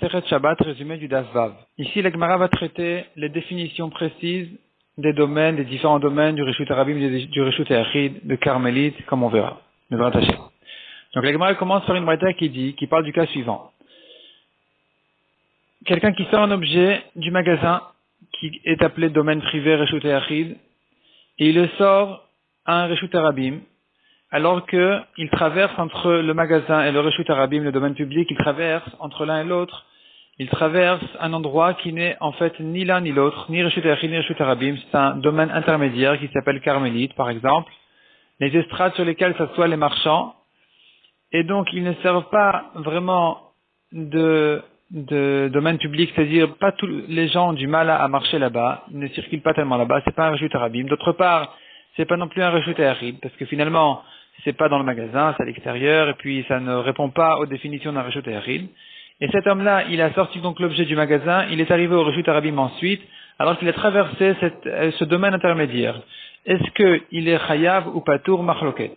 Sechet Shabbat, résumé du Daf Vav. Ici, la Gemara va traiter les définitions précises des domaines, des différents domaines du Reshut Arabim, du Reshut Yachid, de Carmélite, comme on verra. Nous allons attacher. Donc la Gemara commence par une braïta qui parle du cas suivant. Quelqu'un qui sort un objet du magasin qui est appelé domaine privé Reshut Yachid, et il le sort à un Reshut Arabim, alors qu'il traverse entre le magasin et le Reshut Arabim, le domaine public, il traverse entre l'un et l'autre, il traverse un endroit qui n'est en fait ni l'un ni l'autre, ni Reshut Yachid ni Reshut Arabim, c'est un domaine intermédiaire qui s'appelle Carmélite, par exemple, les estrades sur lesquelles s'assoient les marchands, et donc ils ne servent pas vraiment de domaine public, c'est-à-dire pas tous les gens ont du mal à marcher là-bas, ils ne circulent pas tellement là-bas, c'est pas un Reshut Arabim. D'autre part, c'est pas non plus un Reshut Yachid, parce que finalement, c'est pas dans le magasin, c'est à l'extérieur, et puis ça ne répond pas aux définitions d'un Reshut Yachid. Et cet homme-là, il a sorti donc l'objet du magasin, il est arrivé au Reshut Arabim ensuite, alors qu'il a traversé ce domaine intermédiaire. Est-ce qu'il est chayav ou patour machloket?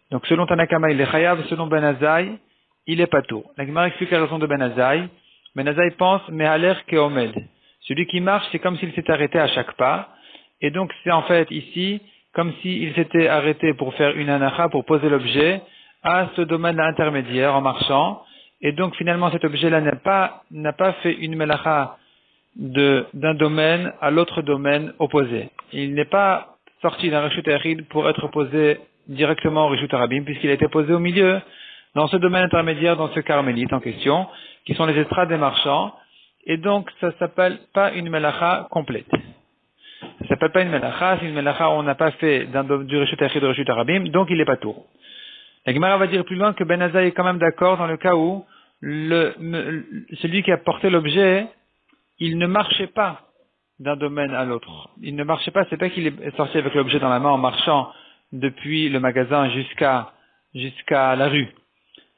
Donc selon Tanakama, il est chayav, selon Ben Azaï, il est patour. La Gemara explique la raison de Ben Azaï. Ben Azaï pense, mehaler keomed. Celui qui marche, c'est comme s'il s'était arrêté à chaque pas. Et donc c'est en fait ici, comme s'il s'était arrêté pour faire une anacha, pour poser l'objet à ce domaine intermédiaire en marchant. Et donc finalement cet objet-là n'a pas fait une melacha d'un domaine à l'autre domaine opposé. Il n'est pas sorti d'un Reshut Yachid pour être posé directement au Reshut Arabim, puisqu'il a été posé au milieu, dans ce domaine intermédiaire, dans ce Carmélite en question, qui sont les estrades des marchands, et donc ça s'appelle pas une melacha complète. Ça s'appelle pas une melacha, c'est une melacha où on n'a pas fait du Reshut Yachid au Reshut Arabim, donc il est pas tour. La Gemara va dire plus loin que Ben Azaï est quand même d'accord dans le cas où celui qui a porté l'objet, il ne marchait pas d'un domaine à l'autre. Il ne marchait pas, c'est pas qu'il est sorti avec l'objet dans la main en marchant depuis le magasin jusqu'à la rue.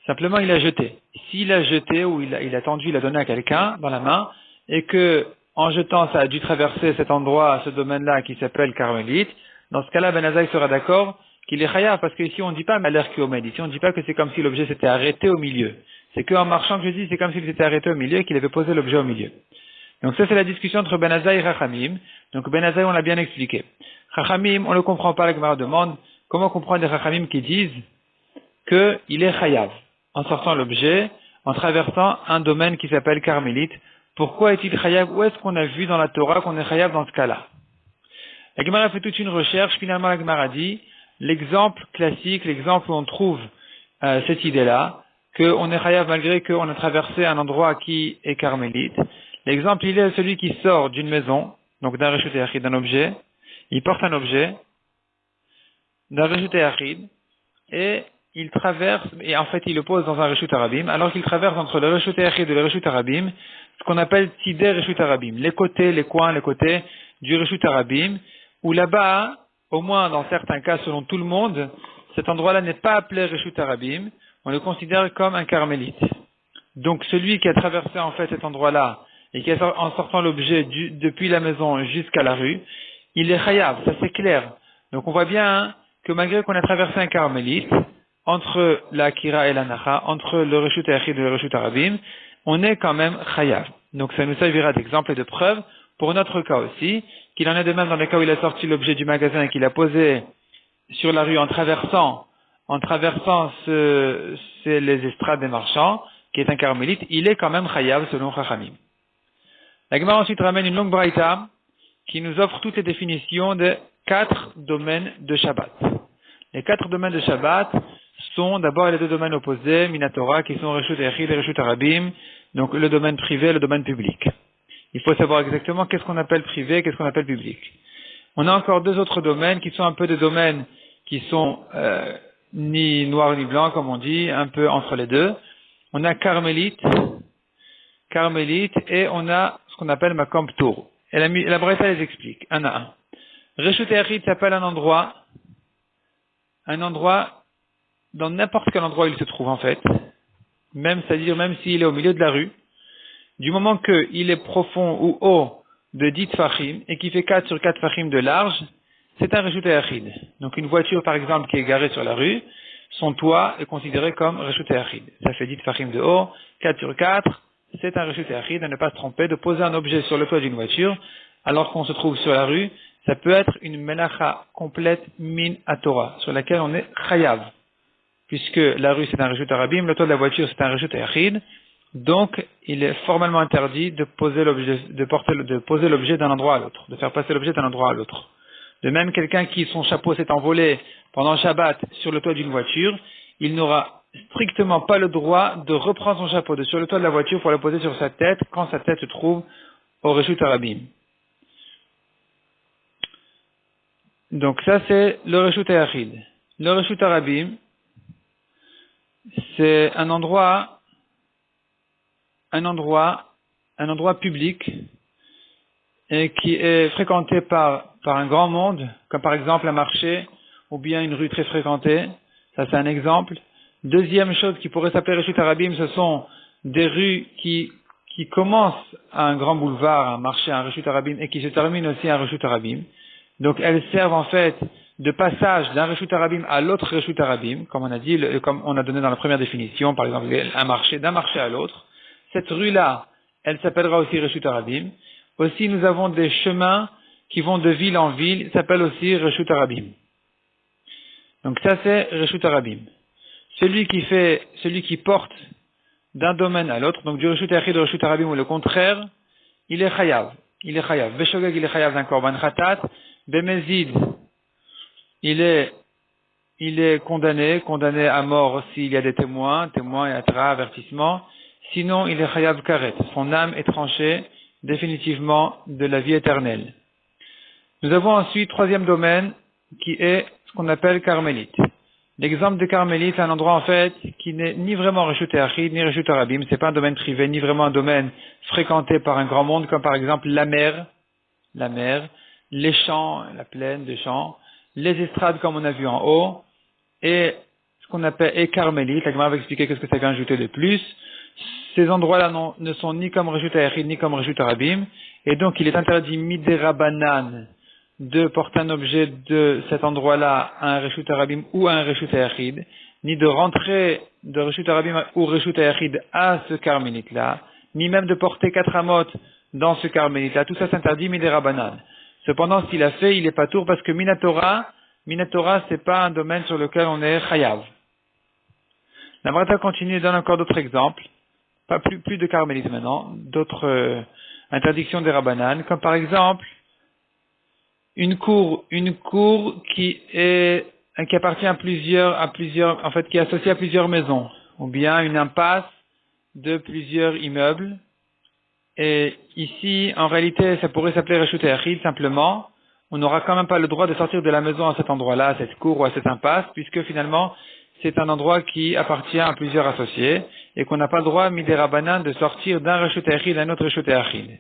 Simplement, il a jeté. S'il a jeté ou il a tendu, il a donné à quelqu'un dans la main, et que, en jetant, ça a dû traverser cet endroit, ce domaine-là qui s'appelle Carmélite, dans ce cas-là, Ben Azaï sera d'accord qu'il est chayav, parce qu'ici on ne dit pas malher kiomède, ici on ne dit pas que c'est comme si l'objet s'était arrêté au milieu. C'est qu'en marchant que je dis, c'est comme s'il s'était arrêté au milieu et qu'il avait posé l'objet au milieu. Donc ça c'est la discussion entre Ben Azaï et Chachamim. Donc Ben Azaï on l'a bien expliqué. Chachamim, on ne le comprend pas, la Gemara demande comment comprendre les Chachamim qui disent qu'il est chayav en sortant l'objet, en traversant un domaine qui s'appelle Carmélite. Pourquoi est-il chayav? Où est-ce qu'on a vu dans la Torah qu'on est chayav dans ce cas-là? La Gemara fait toute une recherche, finalement la Gemara dit l'exemple classique, l'exemple où on trouve cette idée-là, qu'on est chayav malgré qu'on a traversé un endroit qui est Carmélite. L'exemple, il est celui qui sort d'une maison, donc d'un Reshut Yachid, d'un objet, il porte un objet, d'un Reshut Yachid, et il traverse, et en fait il le pose dans un Reshut Arabim, alors qu'il traverse entre le Reshut Yachid et le Reshut Arabim, ce qu'on appelle Tidé Reshut Arabim, les côtés, les coins, les côtés du Reshut Arabim, où là-bas, au moins dans certains cas selon tout le monde, cet endroit-là n'est pas appelé Reshut Arabim, on le considère comme un Carmélite. Donc celui qui a traversé en fait cet endroit-là, et qui en sortant l'objet depuis la maison jusqu'à la rue, il est chayav, ça c'est clair. Donc on voit bien que malgré qu'on a traversé un Carmélite, entre la Akira et la Nacha, entre le Reshut Yachid et le Reshut Arabim, on est quand même chayav. Donc ça nous servira d'exemple et de preuve pour notre cas aussi, qu'il en est de même dans le cas où il a sorti l'objet du magasin et qu'il a posé sur la rue en traversant les estrades des marchands, qui est un Carmélite, il est quand même chayav selon Chachamim. La Gemara ensuite ramène une longue braïta qui nous offre toutes les définitions des 4 domaines de Shabbat. Les 4 domaines de Shabbat sont d'abord les 2 domaines opposés, Minatora, qui sont Reshut Yachid et Reshut Arabim, donc le domaine privé et le domaine public. Il faut savoir exactement qu'est-ce qu'on appelle privé et qu'est-ce qu'on appelle public. On a encore 2 autres domaines qui sont un peu des domaines qui sont ni noir ni blanc, comme on dit, un peu entre les deux. On a Carmélite, et on a ce qu'on appelle Makom Ptour. Et la braïta les explique, un à un. Reshut Yachid s'appelle un endroit, dans n'importe quel endroit où il se trouve en fait, c'est-à-dire même s'il est au milieu de la rue, du moment qu'il est profond ou haut de 10 tfachim et qui fait 4 sur 4 tfachim de large, c'est un Reshut Yachid. Donc une voiture par exemple qui est garée sur la rue, son toit est considéré comme Reshut Yachid. Ça fait 10 tfachim de haut, 4 sur 4, c'est un reshut yachid, à ne pas se tromper, de poser un objet sur le toit d'une voiture, alors qu'on se trouve sur la rue, ça peut être une melacha complète min à Torah, sur laquelle on est chayav. Puisque la rue c'est un reshut arabim, le toit de la voiture c'est un reshut yachid, donc il est formellement interdit de poser l'objet, de poser l'objet d'un endroit à l'autre, de faire passer l'objet d'un endroit à l'autre. De même, quelqu'un qui son chapeau s'est envolé pendant Shabbat sur le toit d'une voiture, il n'aura strictement pas le droit de reprendre son chapeau sur le toit de la voiture pour le poser sur sa tête quand sa tête se trouve au reshut arabim. Donc ça c'est le reshut yachid. Le reshut arabim, c'est un endroit public et qui est fréquenté par un grand monde, comme par exemple un marché ou bien une rue très fréquentée. Ça c'est un exemple. Deuxième chose qui pourrait s'appeler reshut arabim, ce sont des rues qui commencent à un grand boulevard, un marché, un reshut arabim et qui se terminent aussi à un reshut arabim. Donc elles servent en fait de passage d'un reshut arabim à l'autre reshut arabim, comme on a dit, comme on a donné dans la première définition, par exemple un marché, d'un marché à l'autre. Cette rue-là, elle s'appellera aussi reshut arabim. Aussi, nous avons des chemins qui vont de ville en ville, ils s'appellent aussi reshut arabim. Donc ça c'est reshut arabim. Celui qui porte d'un domaine à l'autre, donc du reshut yachid au reshut arabim ou le contraire, il est chayav. Beshogeg, il est chayav d'un korban khatat. Bemezid, il est condamné à mort s'il y a des témoins et avertissement. Sinon, il est chayav karet. Son âme est tranchée définitivement de la vie éternelle. Nous avons ensuite, troisième domaine, qui est ce qu'on appelle carmélite. L'exemple de carmélite, c'est un endroit en fait qui n'est ni vraiment reshut yachid, ni reshut arabim. C'est pas un domaine privé, ni vraiment un domaine fréquenté par un grand monde, comme par exemple la mer, les champs, la plaine des champs, les estrades comme on a vu en haut, et ce qu'on appelle carmélite. La Gemara va expliquer qu'est-ce que ça vient ajouter de plus. Ces endroits-là ne sont ni comme reshut yachid, ni comme reshut arabim, et donc il est interdit midérabanan de porter un objet de cet endroit-là à un reshut arabim ou à un reshut yachid, ni de rentrer de reshut arabim ou reshut yachid à ce carmélite-là, ni même de porter 4 amot dans ce carmélite-là. Tout ça s'interdit midérabanan. Cependant, s'il a fait, il est pas tour parce que minatora, c'est pas un domaine sur lequel on est chayav. La Braïta continue et donne encore d'autres exemples, pas plus de carmélite maintenant, d'autres interdictions des rabanan, comme par exemple une cour qui appartient à plusieurs, en fait, qui est associée à plusieurs maisons, ou bien une impasse de plusieurs immeubles. Et ici, en réalité, ça pourrait s'appeler reshut yachid simplement. On n'aura quand même pas le droit de sortir de la maison à cet endroit-là, à cette cour ou à cette impasse, puisque finalement, c'est un endroit qui appartient à plusieurs associés, et qu'on n'a pas le droit, midérabanan, de sortir d'un reshut yachid à un autre reshut yachid.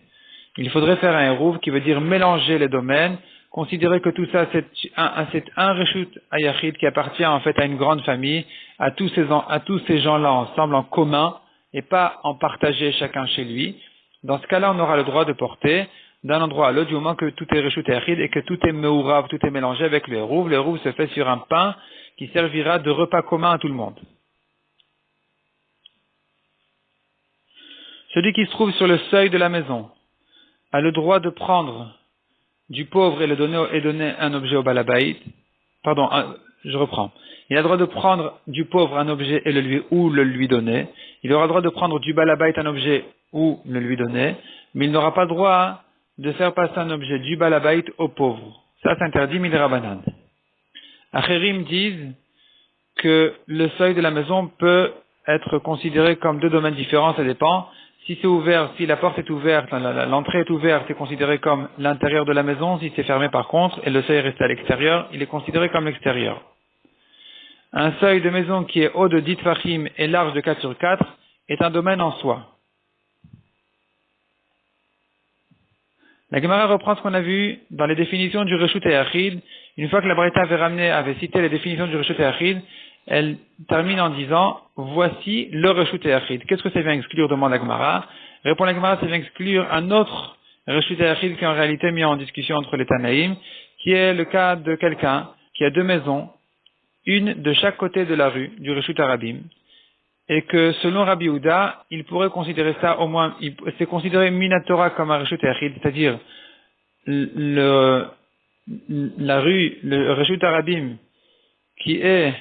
Il faudrait faire un eruv qui veut dire mélanger les domaines, considérer que tout ça, c'est un reshut yachid qui appartient en fait à une grande famille, à tous ces gens-là ensemble, en commun, et pas en partager chacun chez lui. Dans ce cas-là, on aura le droit de porter d'un endroit à l'autre, du moment que tout est reshut yachid et que tout est meurav, tout est mélangé avec le eruv. Le eruv se fait sur un pain qui servira de repas commun à tout le monde. Celui qui se trouve sur le seuil de la maison a le droit de prendre du pauvre et donner un objet au balabait. Pardon, je reprends. Il a le droit de prendre du pauvre un objet et le lui donner. Il aura le droit de prendre du balabait un objet ou le lui donner, mais il n'aura pas le droit de faire passer un objet du balabait au pauvre. Ça, c'est interdit midérabanan. Acherim disent que le seuil de la maison peut être considéré comme deux domaines différents, ça dépend. Si c'est ouvert, si la porte est ouverte, l'entrée est ouverte, c'est considéré comme l'intérieur de la maison. Si c'est fermé par contre, et le seuil est resté à l'extérieur, il est considéré comme l'extérieur. Un seuil de maison qui est haut de 10 tfachim et large de 4 sur 4 est un domaine en soi. La Gemara reprend ce qu'on a vu dans les définitions du reshut yachid. Une fois que la Braïta avait cité les définitions du reshut yachid, elle termine en disant, voici le reshut yachid. Qu'est-ce que ça vient exclure, demande la Gemara. Répond la Gemara, ça vient exclure un autre reshut yachid qui est en réalité mis en discussion entre les Tanaïm, qui est le cas de quelqu'un qui a 2 maisons, une de chaque côté de la rue, du reshut arabim, et que selon Rabbi Yehuda, il pourrait considérer ça au moins, c'est considéré Minatora comme un Reshut Yachid, c'est-à-dire la rue, le Reshut Arabim, qui est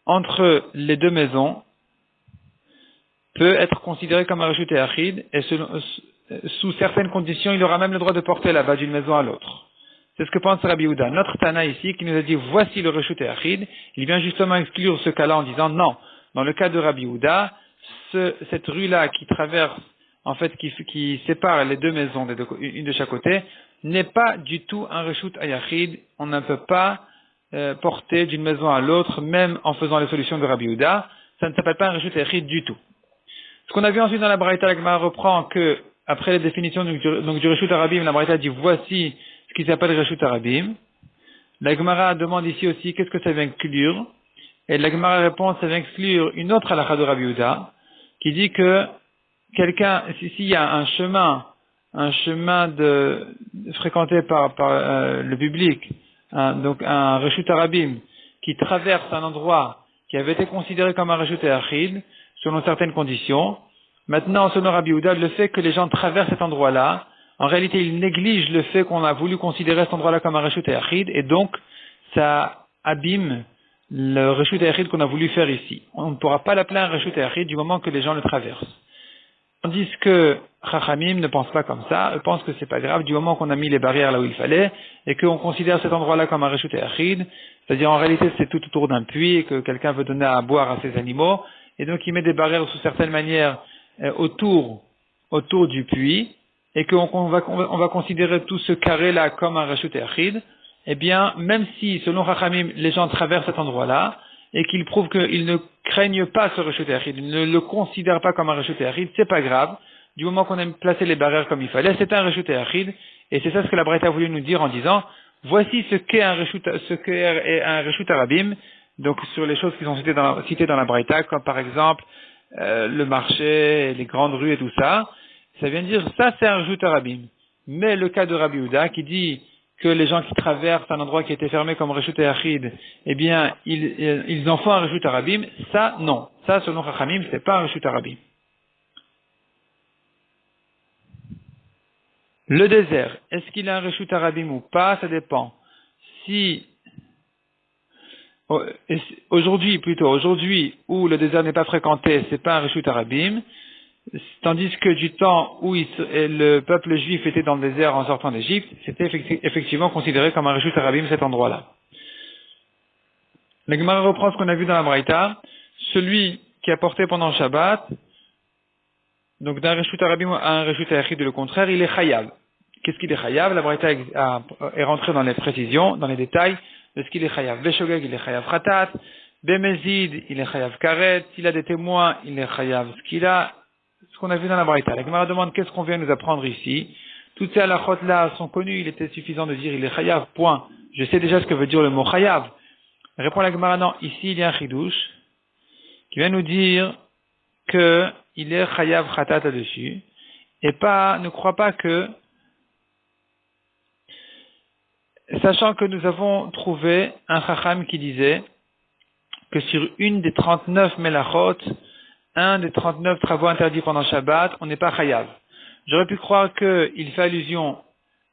entre les deux maisons, peut être considéré comme un Reshut Yachid, et sous certaines conditions, il aura même le droit de porter là-bas d'une maison à l'autre. C'est ce que pense Rabbi Yehuda. Notre Tana ici, qui nous a dit, voici le Reshut Yachid, il vient justement exclure ce cas-là en disant, non, dans le cas de Rabbi Yehuda, cette rue-là qui traverse, en fait, qui sépare les deux maisons, une de chaque côté, n'est pas du tout un Reshut Yachid. On ne peut pas porter d'une maison à l'autre, même en faisant les solutions de Rabbi Yehuda. Ça ne s'appelle pas un Reshut Yachid du tout. Ce qu'on a vu ensuite dans la Braïta, la Gemara reprend que, après les définitions du Reshut Arabim, la Braïta dit, voici ce qui s'appelle Reshut Arabim. La Gemara demande ici aussi qu'est-ce que ça vient inclure. Et la Gemara répond, ça vient exclure une autre halakha de Rabbi Yehuda, qui dit que quelqu'un, s'il y a un chemin fréquenté par le public, donc un Reshut Arabim, qui traverse un endroit qui avait été considéré comme un Reshut Yachid, selon certaines conditions. Maintenant, selon Rabbi Yehuda, le fait que les gens traversent cet endroit-là, en réalité, ils négligent le fait qu'on a voulu considérer cet endroit-là comme un Reshut Yachid, et donc, ça abîme le Reshut Yachid qu'on a voulu faire ici. On ne pourra pas l'appeler un Reshut Yachid du moment que les gens le traversent. Tandis que Chachamim ne pense pas comme ça, eux pensent que c'est pas grave du moment qu'on a mis les barrières là où il fallait, et qu'on considère cet endroit-là comme un Reshut Yachid, c'est-à-dire en réalité c'est tout autour d'un puits, et que quelqu'un veut donner à boire à ses animaux, et donc il met des barrières sous certaines manières autour du puits, et qu'on va considérer tout ce carré-là comme un Reshut Yachid, eh bien, même si, selon Chachamim, les gens traversent cet endroit-là, et qu'ils prouvent qu'ils ne craignent pas ce Reshut Yachid, ils ne le considèrent pas comme un Reshut Yachid, c'est pas grave, du moment qu'on a placé les barrières comme il fallait, c'est un Reshut Yachid, et c'est ça ce que la Braïta a voulu nous dire en disant, voici ce qu'est un Reshut Arabim, donc sur les choses qui sont citées dans la Braïta, comme par exemple, le marché, les grandes rues et tout ça, ça vient dire, ça c'est un Reshut Arabim. Mais le cas de Rabbi Yehuda, qui dit que les gens qui traversent un endroit qui était fermé comme Reshut Yachid, eh bien, ils en font un Reshut Arabim, ça, non. Ça, selon Chachamim, c'est pas un Reshut Arabim. Le désert, est-ce qu'il a un Reshut Arabim ou pas? Ça dépend. Si, aujourd'hui où le désert n'est pas fréquenté, c'est pas un Reshut Arabim, tandis que du temps où le peuple juif était dans le désert en sortant d'Égypte, c'était effectivement considéré comme un Reshut Arabim cet endroit-là. La Gemara reprend ce qu'on a vu dans la Braïta, celui qui a porté pendant le Shabbat, donc d'un Reshut Arabim à un Reshut Yachid, le contraire, il est chayav. Qu'est-ce qu'il est chayav? La Braïta est rentrée dans les précisions, dans les détails de ce qu'il est chayav. Beshogeg, il est chayav khatat, Bemezid, il est chayav karet, s'il a des témoins, il est chayav ce qu'on a vu dans la Braïta. La Gemara demande qu'est-ce qu'on vient nous apprendre ici. Toutes ces halachot là sont connues, il était suffisant de dire il est chayav, point. Je sais déjà ce que veut dire le mot chayav. Répond la Gemara, non, ici il y a un chidouche qui vient nous dire que il est chayav khatat là-dessus, et ne crois pas que, sachant que nous avons trouvé un chacham qui disait que sur une des 39 melachot, un des 39 travaux interdits pendant Shabbat, on n'est pas chayav. J'aurais pu croire qu'il fait allusion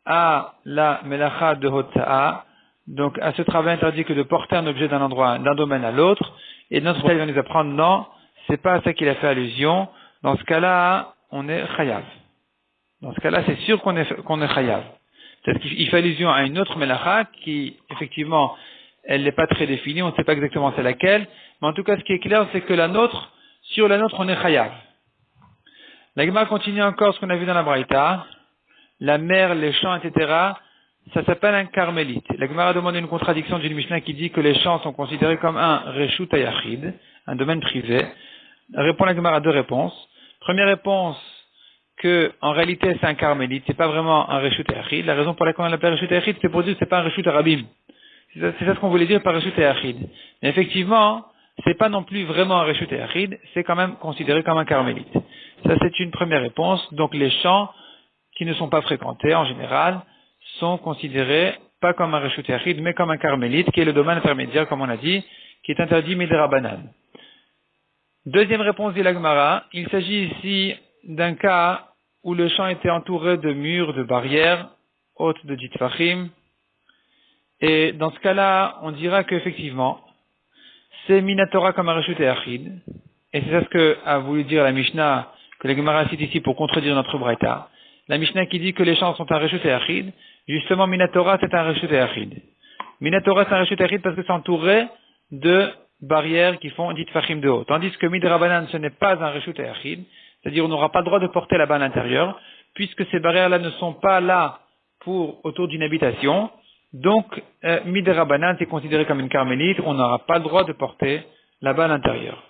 à la melacha de Hotza'a, donc à ce travail interdit que de porter un objet d'un domaine à l'autre, et notre frère va nous apprendre, non, c'est pas à ça qu'il a fait allusion. Dans ce cas-là, on est chayav. Dans ce cas-là, c'est sûr qu'on est chayav. C'est-à-dire qu'il fait allusion à une autre melacha qui, effectivement, elle n'est pas très définie, on ne sait pas exactement c'est laquelle, mais en tout cas, ce qui est clair, c'est que sur la nôtre, on est chayav. La Gemara continue encore ce qu'on a vu dans la Braïta, la mer, les champs, etc., ça s'appelle un carmélite. La Gemara demande une contradiction d'une Mishnah qui dit que les champs sont considérés comme un Reshut Yachid, un domaine privé. Répond la Gemara deux réponses. Première réponse, que en réalité c'est un carmélite, c'est pas vraiment un Reshut Yachid. La raison pour laquelle on l'appelle Reshut Yachid, c'est pour dire que c'est pas un Reshut Arabim. C'est ça ce qu'on voulait dire par Reshut Yachid. Mais effectivement, c'est pas non plus vraiment un Reshut Yachid, c'est quand même considéré comme un carmélite. Ça c'est une première réponse. Donc les champs qui ne sont pas fréquentés en général sont considérés pas comme un Reshut Yachid, mais comme un carmélite, qui est le domaine intermédiaire, comme on a dit, qui est interdit Midera Banan. Deuxième réponse de la Gemara, il s'agit ici d'un cas où le champ était entouré de murs, de barrières, hautes de Ditfachim, et dans ce cas-là, on dira qu'effectivement, c'est Minatora comme un Reshut et Achid, et c'est ça ce que a voulu dire la Mishnah, que la Gemara cite ici pour contredire notre Braïta. La Mishnah qui dit que les champs sont un Reshut et Achid, justement Minatora c'est un Reshut et Achid. Minatora c'est un Reshut et Achid parce que c'est entouré de barrières qui font Ditfachim de haut. Tandis que Midrabanan ce n'est pas un Reshut et Achid, c'est-à-dire on n'aura pas le droit de porter là-bas à l'intérieur, puisque ces barrières-là ne sont pas là pour autour d'une habitation. Donc, Midrabanan c'est considéré comme une carmélite, on n'aura pas le droit de porter là-bas à l'intérieur.